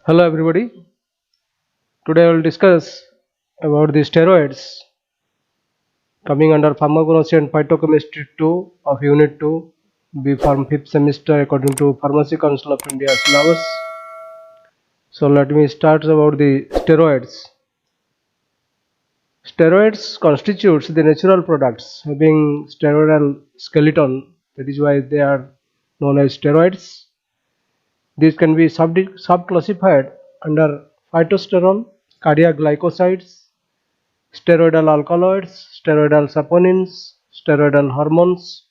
Hello everybody. Today I will discuss about the steroids coming under pharmacology and phytochemistry 2 of unit 2 B Pharm 5th semester according to Pharmacy Council of India syllabus. So let me start about the steroids. Steroids constitutes the natural products having steroidal skeleton, that is why they are known as steroids. These can be subclassified under phytosterol, cardiac glycosides, steroidal alkaloids, steroidal saponins, steroidal hormones.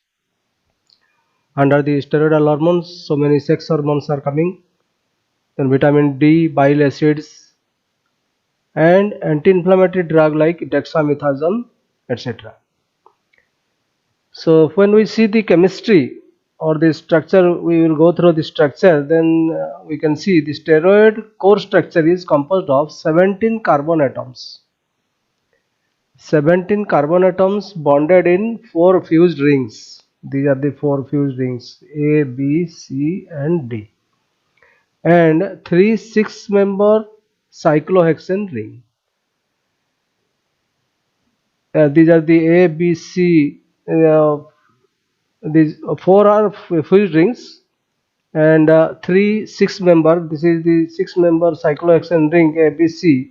Under the steroidal hormones, so many sex hormones are coming, then vitamin D, bile acids, and anti-inflammatory drug like dexamethasone, etc. So when we see the chemistry or the structure, we will go through the structure, then we can see the steroid core structure is composed of 17 carbon atoms. 17 carbon atoms bonded in 4 fused rings. These are the 4 fused rings A, B, C and D, and 3 6-member cyclohexane ring. These are the A, B, C. These 4 are fused rings and 3 6-member. This is the 6-member cyclohexane ring ABC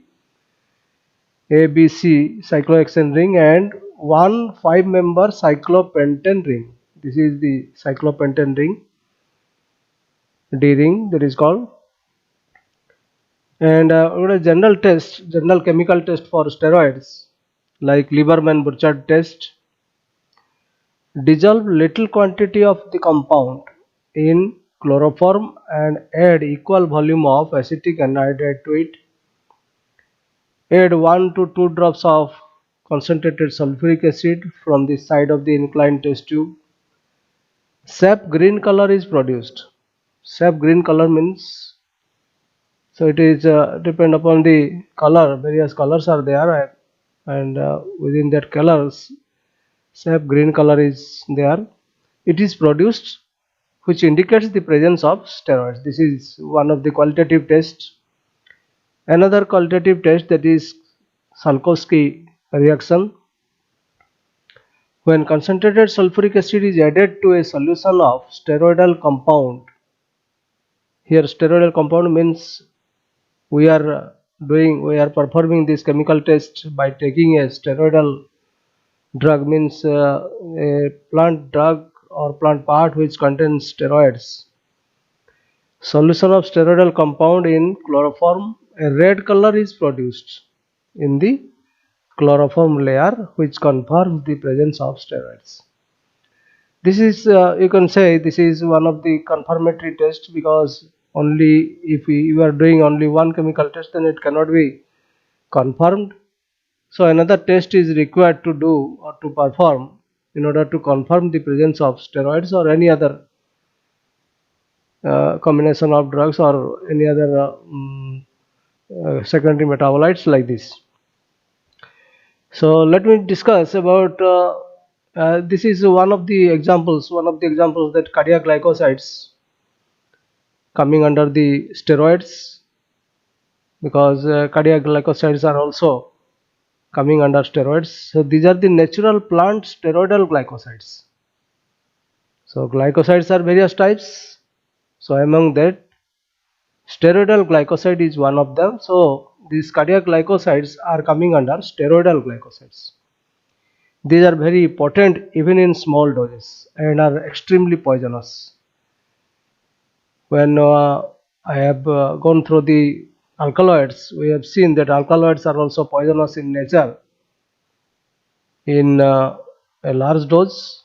cyclohexane ring, and 1 5-member cyclopentane ring. This is the cyclopentane ring, D ring, that is called. And a general chemical test for steroids like Lieberman-Burchard test. Dissolve little quantity of the compound in chloroform and add equal volume of acetic anhydride to it. Add 1 to 2 drops of concentrated sulfuric acid from the side of the inclined test tube. Sap green color is produced. Sap green color means, so it is depend upon the color. Various colors are there, and within that colors, sap green color is there. It is produced, which indicates the presence of steroids. This is one of the qualitative tests. Another qualitative test, that is Salkowski reaction. When concentrated sulfuric acid is added to a solution of steroidal compound, here steroidal compound means we are performing this chemical test by taking a steroidal drug, means a plant drug or plant part which contains steroids. Solution of steroidal compound in chloroform, a red color is produced in the chloroform layer, which confirms the presence of steroids. This is you can say this is one of the confirmatory tests, because only if you are doing only one chemical test, then it cannot be confirmed. So another test is required to do or to perform in order to confirm the presence of steroids or any other combination of drugs or any other secondary metabolites like this. So let me discuss about this is one of the examples that cardiac glycosides coming under the steroids, because cardiac glycosides are also coming under steroids. So these are the natural plant steroidal glycosides. So glycosides are various types. So among that, steroidal glycoside is one of them. So these cardiac glycosides are coming under steroidal glycosides. These are very potent even in small doses and are extremely poisonous. When I have gone through the alkaloids, we have seen that alkaloids are also poisonous in nature in a large dose.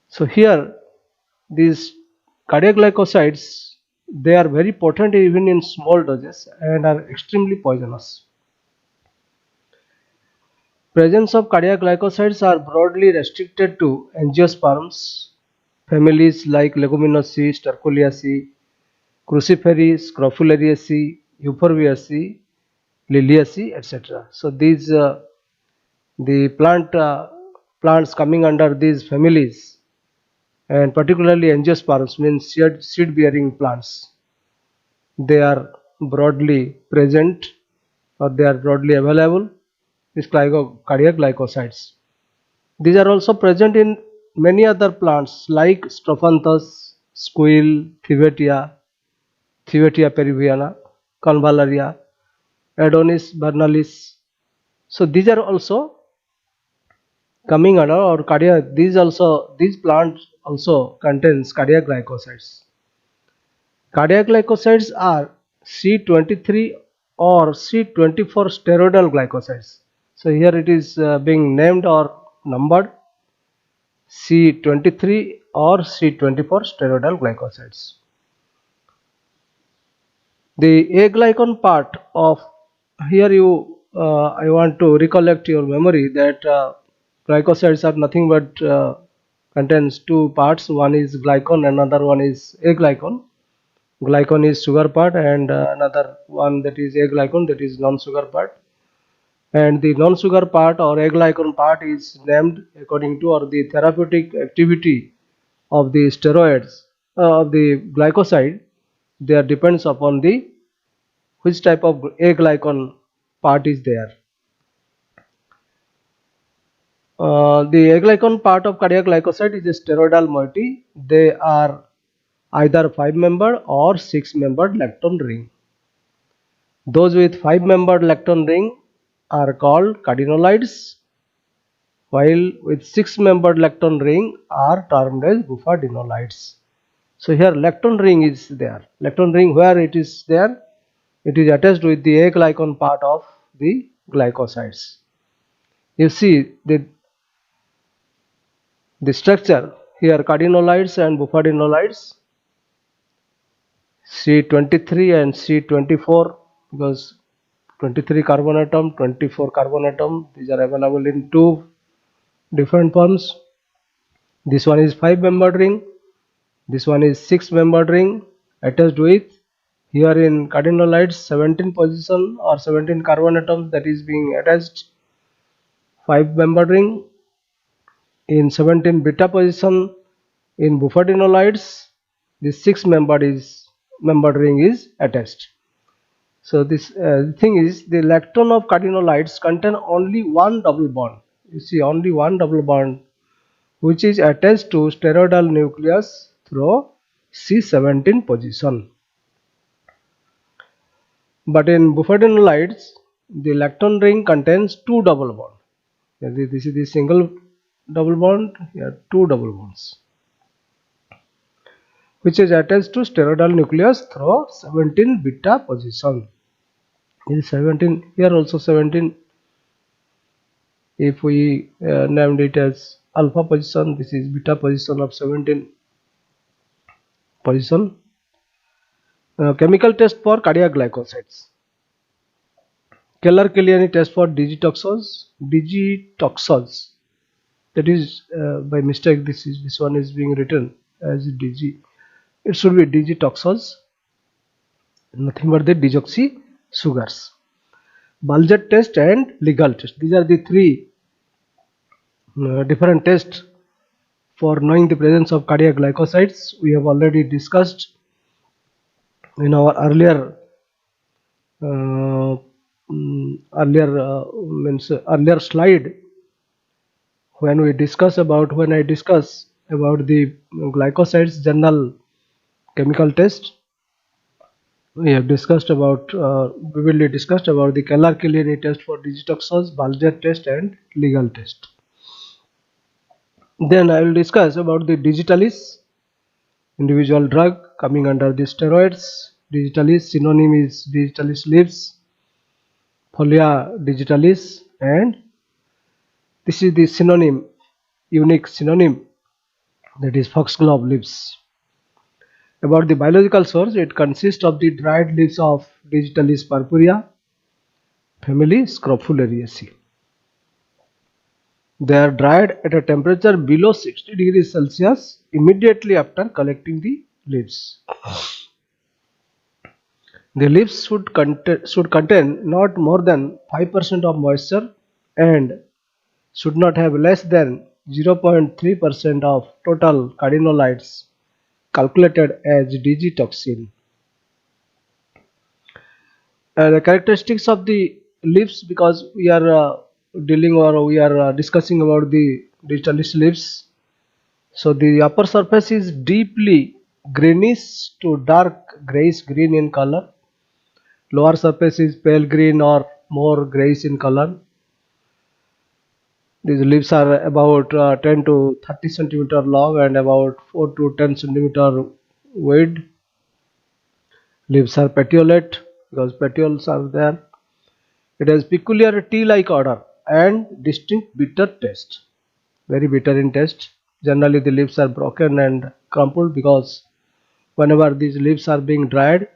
So here these cardiac glycosides, they are very potent even in small doses and are extremely poisonous. Presence of cardiac glycosides are broadly restricted to angiosperms, families like Leguminosae, Stercoliaceae, Cruciferae, Scrofulariaceae, Euphorbiaceae, Liliaceae, etc. So these the plants coming under these families, and particularly angiosperms means seed bearing plants. they are broadly present or they are broadly available, these cardiac glycosides. These are also present in many other plants like Strophanthus, squil, Thivetia peruviana, Convallaria, Adonis vernalis. So these are also coming under or cardiac. These plants also contains cardiac glycosides. Cardiac glycosides are C23 or C24 steroidal glycosides. So here it is being named or numbered C23 or C24 steroidal glycosides. The aglycon part of here I want to recollect your memory that glycosides are nothing but contains two parts. One is glycon, another one is aglycon. Glycon is sugar part, and another one that is aglycon, that is non-sugar part. And the non-sugar part or aglycon part is named according to or the therapeutic activity of the steroids of the glycoside. There depends upon the which type of aglycon part is there. The aglycon part of cardiac glycoside is a steroidal moiety. They are either 5-membered or 6-membered lactone ring. Those with 5-membered lactone ring are called cardenolides, while with 6-membered lactone ring are termed as bufadinolides. So here lactone ring is there. Lactone ring, where it is there? It is attached with the aglycon part of the glycosides. You see the structure here, cardenolides and bufadinolides, C23 and C24, because 23 carbon atom, 24 carbon atom, these are available in two different forms. This one is 5-membered ring, this one is 6-membered ring attached with, here in cardenolides, 17 position or 17 carbon atoms that is being attached, 5-membered ring. In 17 beta position in bufadinolides, this 6-membered ring is attached. So this thing is, the lactone of cardenolides contain only one double bond. You see, only one double bond which is attached to steroidal nucleus through C17 position. But in bufadinolides, the lactone ring contains two double bonds. This is the single double bond, here two double bonds, which is attached to steroidal nucleus through 17 beta position. Is 17, here also 17. If we named it as alpha position, this is beta position of 17 position. Chemical test for cardiac glycosides. Keller-Killiani test for digitoxos. That is by mistake this one is being written as DG. It should be digitoxos. Nothing but the deoxy sugars. Baljet test and legal test. These are the three different tests for knowing the presence of cardiac glycosides. We have already discussed in our earlier slide when I discuss about the glycosides general chemical test. We will discuss about the Keller-Killiani test for digitoxos, Baljet test and legal test. Then I will discuss about the digitalis, individual drug coming under the steroids. Digitalis synonym is digitalis leaves, folia digitalis, and this is the synonym, unique synonym, that is foxglove leaves. About the biological source, it consists of the dried leaves of Digitalis purpurea, family Scrophulariaceae. They are dried at a temperature below 60 degrees Celsius immediately after collecting the leaves. The leaves should contain not more than 5% of moisture and should not have less than 0.3% of total cardenolides calculated as digitoxin. The characteristics of the leaves, because we are dealing or we are discussing about the digitalis leaves. So the upper surface is deeply greenish to dark grayish green in color. Lower surface is pale green or more grayish in color. These leaves are about 10 to 30 centimeter long and about 4 to 10 centimeter wide. Leaves are petiolate because petioles are there. It has peculiar tea-like odor and distinct bitter taste. Very bitter in taste. Generally, the leaves are broken and crumpled because whenever these leaves are being dried,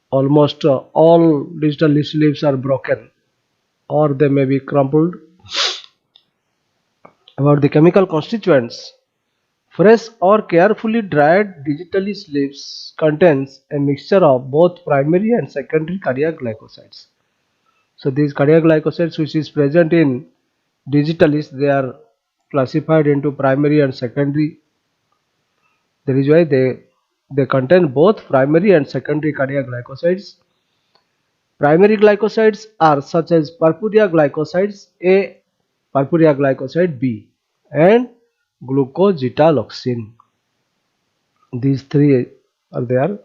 almost all digital leaves are broken or they may be crumpled. About the chemical constituents, fresh or carefully dried digitalis leaves contains a mixture of both primary and secondary cardiac glycosides. So these cardiac glycosides which is present in digitalis, they are classified into primary and secondary. That is why they contain both primary and secondary cardiac glycosides. Primary glycosides are such as purpurea glycosides A, purpurea glycoside B, and glucogitaloxin. These three are there: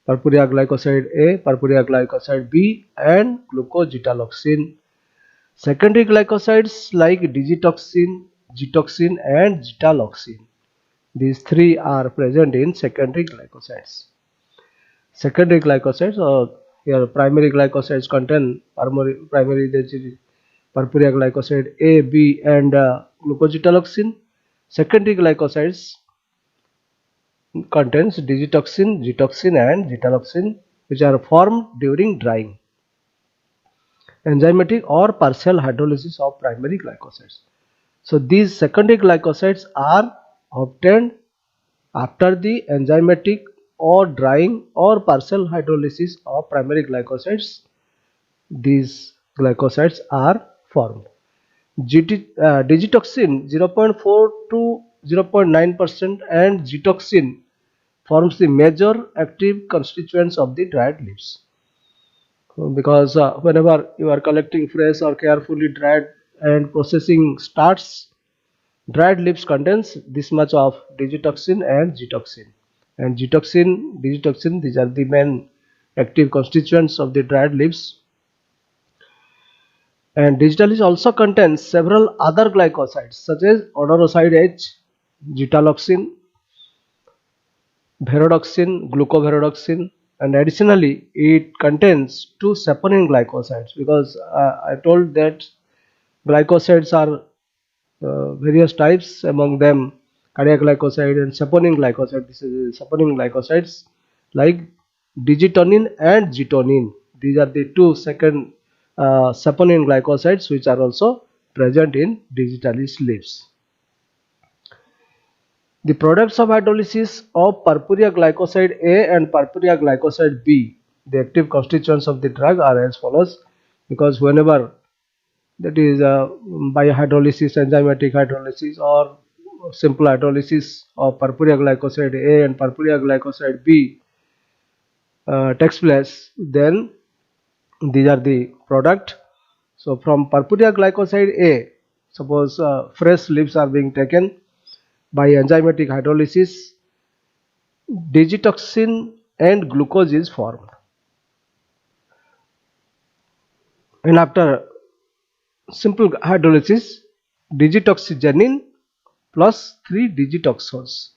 purpurea glycoside A, purpurea glycoside B, and glucogitaloxin. Secondary glycosides like digitoxin, gitoxin, and gitaloxin. These three are present in secondary glycosides. Secondary glycosides, or here primary glycosides contain primary purpurea glycoside A, B, and glucogitaloxin. Secondary glycosides contains digitoxin, gitoxin, and gitaloxin, which are formed during drying, enzymatic or partial hydrolysis of primary glycosides. So these secondary glycosides are obtained after the enzymatic or drying or partial hydrolysis of primary glycosides. These glycosides are formed. Digitoxin 0.4 to 0.9% and gitoxin forms the major active constituents of the dried leaves. Because whenever you are collecting fresh or carefully dried and processing starts, dried leaves contains this much of digitoxin and gitoxin. And digitoxin, these are the main active constituents of the dried leaves. And digitalis also contains several other glycosides such as adenoside H, gitaloxin, verodoxin, glucoverodoxin, and additionally it contains two saponin glycosides, because I told that glycosides are various types, among them cardiac glycoside and saponin glycoside. This is saponin glycosides like digitonin and gitonin. These are the two second saponin glycosides which are also present in digitalis leaves. The products of hydrolysis of purpurea glycoside A and purpurea glycoside B, the active constituents of the drug, are as follows. Because whenever, that is by hydrolysis, enzymatic hydrolysis, or simple hydrolysis of purpurea glycoside A and purpurea glycoside B takes place, then these are the product. So from purpurea glycoside A, suppose fresh leaves are being taken by enzymatic hydrolysis, digitoxin and glucose is formed, and after simple hydrolysis, digitoxygenin plus 3 digitoxos,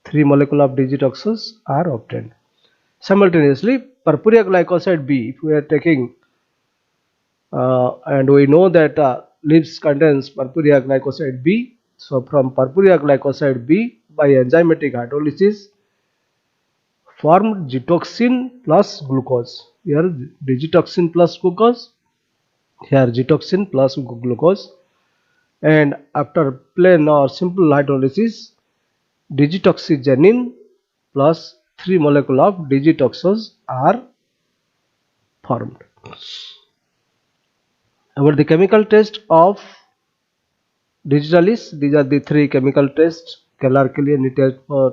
3 molecule of digitoxos are obtained. Simultaneously, purpurea glycoside B, if we are taking and we know that leaves contains purpurea glycoside B, so from purpurea glycoside B by enzymatic hydrolysis formed gitoxin plus glucose. Here digitoxin plus glucose, here gitoxin plus glucose, and after plain or simple hydrolysis, digitoxygenin plus 3 molecule of digitoxos are formed. About the chemical test of digitalis, these are the three chemical tests: Keller-Killian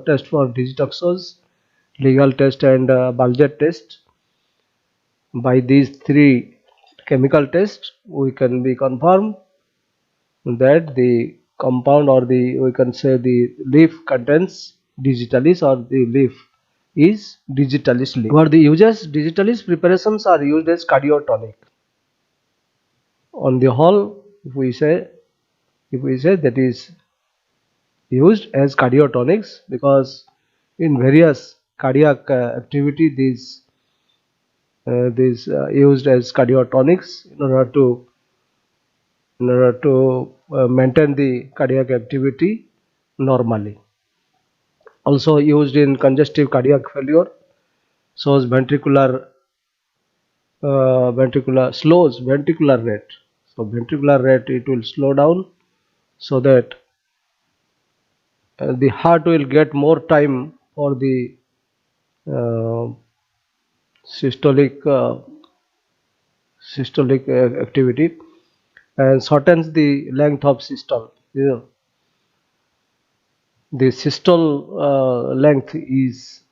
test for digitoxos, legal test, and Baljet test. By these three chemical tests, we can be confirmed that the compound, or the we can say the leaf contains digitalis, or the leaf is digitalis leaf. Where the uses, digitalis preparations are used as cardiotonic. On the whole, if we say that is used as cardiotonics, because in various cardiac activity these used as cardiotonics in order to maintain the cardiac activity normally. Also used in congestive cardiac failure, shows slows ventricular rate. So ventricular rate, it will slow down, so that the heart will get more time for the uh, systolic activity, and shortens the length of systole. The systole length is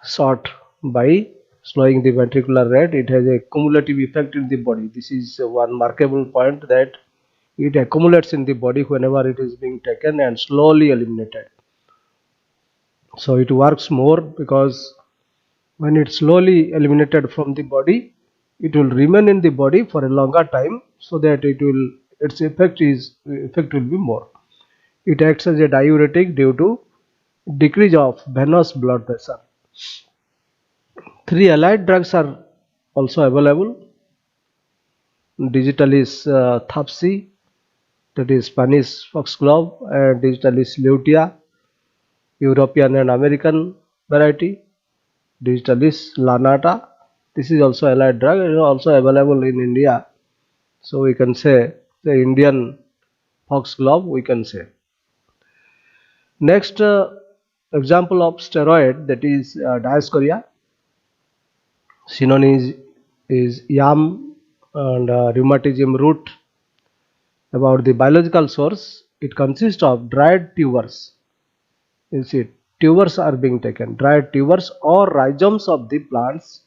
short by slowing the ventricular rate. It has a cumulative effect in the body. This is one markable point, that it accumulates in the body whenever it is being taken and slowly eliminated. So it works more, because when it's slowly eliminated from the body, it will remain in the body for a longer time, so that its effect will be more. It acts as a diuretic due to decrease of venous blood pressure. Three allied drugs are also available. Digitalis thapsi, that is Spanish foxglove, and Digitalis lutea, European and American variety. Digitalis lanata, this is also allied drug, it is also available in India. So we can say the Indian foxglove, we can say. Next example of steroid, that is Dioscorea. Synonym is yam and rheumatism root. About the biological source, it consists of dried tubers. You see, tubers are being taken, dried tubers or rhizomes of the plants,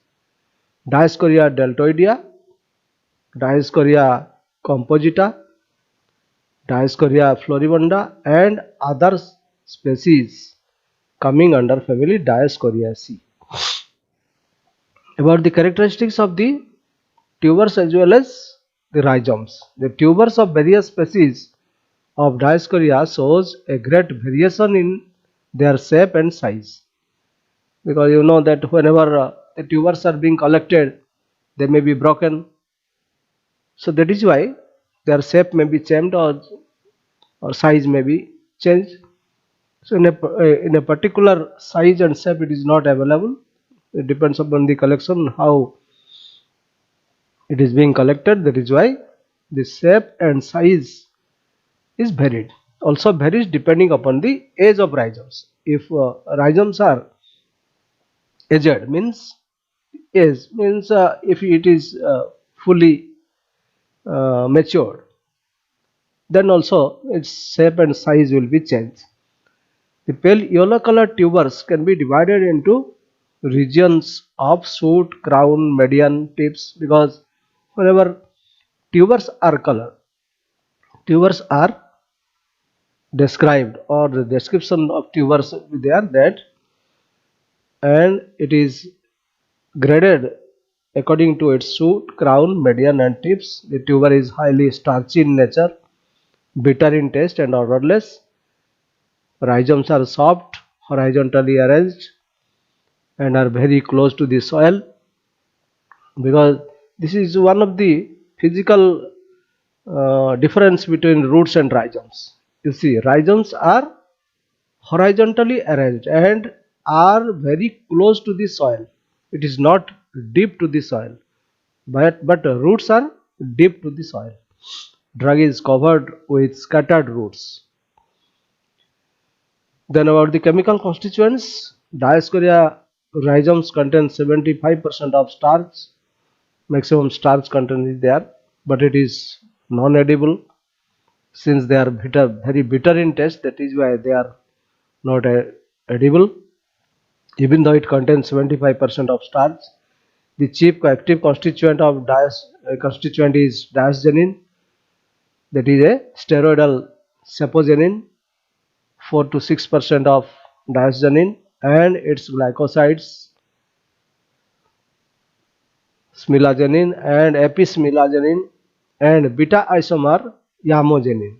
Dioscorea deltoidea, Dioscorea composita, Dioscorea floribunda, and other species coming under family Dioscoreaceae. About the characteristics of the tubers as well as the rhizomes. The tubers of various species of Dioscorea shows a great variation in their shape and size, because you know that whenever the tubers are being collected, they may be broken. So that is why their shape may be changed, or size may be changed. So in a particular size and shape, it is not available. It depends upon the collection, how it is being collected. That is why the shape and size is varied. Also varies depending upon the age of rhizomes. If rhizomes are aged, means if it is fully matured, then also its shape and size will be changed. The pale yellow colored tubers can be divided into regions of shoot, crown, median, tips, because whenever tubers are colored, tubers are described, or the description of tubers there, that, and it is graded according to its shoot, crown, median, and tips. The tuber is highly starchy in nature, bitter in taste, and odorless. Rhizomes are soft, horizontally arranged, and are very close to the soil, because this is one of the physical difference between roots and rhizomes. You see, rhizomes are horizontally arranged and are very close to the soil. It is not deep to the soil, but roots are deep to the soil. Drug is covered with scattered roots. Then about the chemical constituents, Dioscorea rhizomes contain 75% of starch. Maximum starch content is there, but it is non-edible, since they are very bitter in taste. That is why they are not edible, even though it contains 75% of starch. The chief active constituent of constituent is diazoxanine, that is a steroidal sapogenin, 4 to 6% of diazoxanine, and its glycosides smilagenin and epismilagenin and beta isomer yamogenin.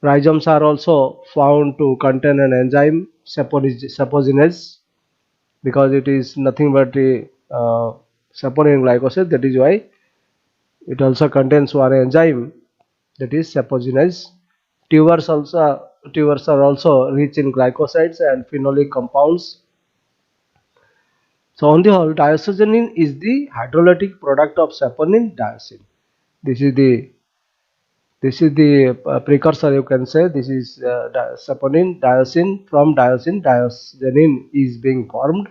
Rhizomes are also found to contain an enzyme sapogenase, because it is nothing but the saponin glycoside. That is why it also contains one enzyme, that is sapogenase. Tubers are also rich in glycosides and phenolic compounds. So on the whole, diazoxanine is the hydrolytic product of saponin diazine. This is the precursor, you can say. This is saponin diazine. From diazine, diazoxanine is being formed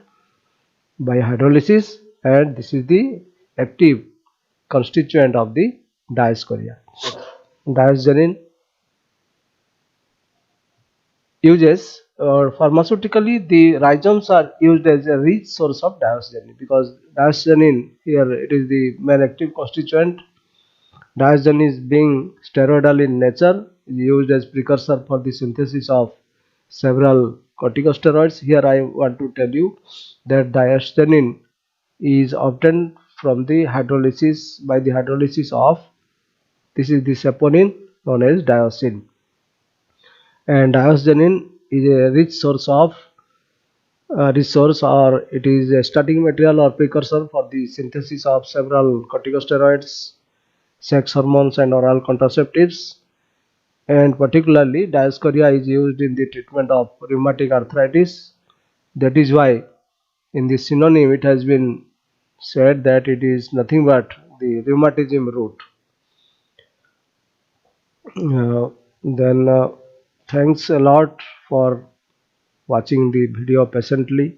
by hydrolysis, and this is the active constituent of the diascoria. Diazoxanine uses, or pharmaceutically, the rhizomes are used as a rich source of diazoxanine, because diazoxanine here, it is the main active constituent. Diazoxanine is being steroidal in nature, is used as precursor for the synthesis of several corticosteroids. Here I want to tell you that diazoxanine is obtained from the hydrolysis, by the hydrolysis of, this is the saponin known as diazoxin. And diazoxanine is a rich source of resource, or it is a starting material or precursor for the synthesis of several corticosteroids, sex hormones and oral contraceptives. And particularly diascoria is used in the treatment of rheumatic arthritis. That is why in the synonym it has been said that it is nothing but the rheumatism root. Then thanks a lot for watching the video patiently.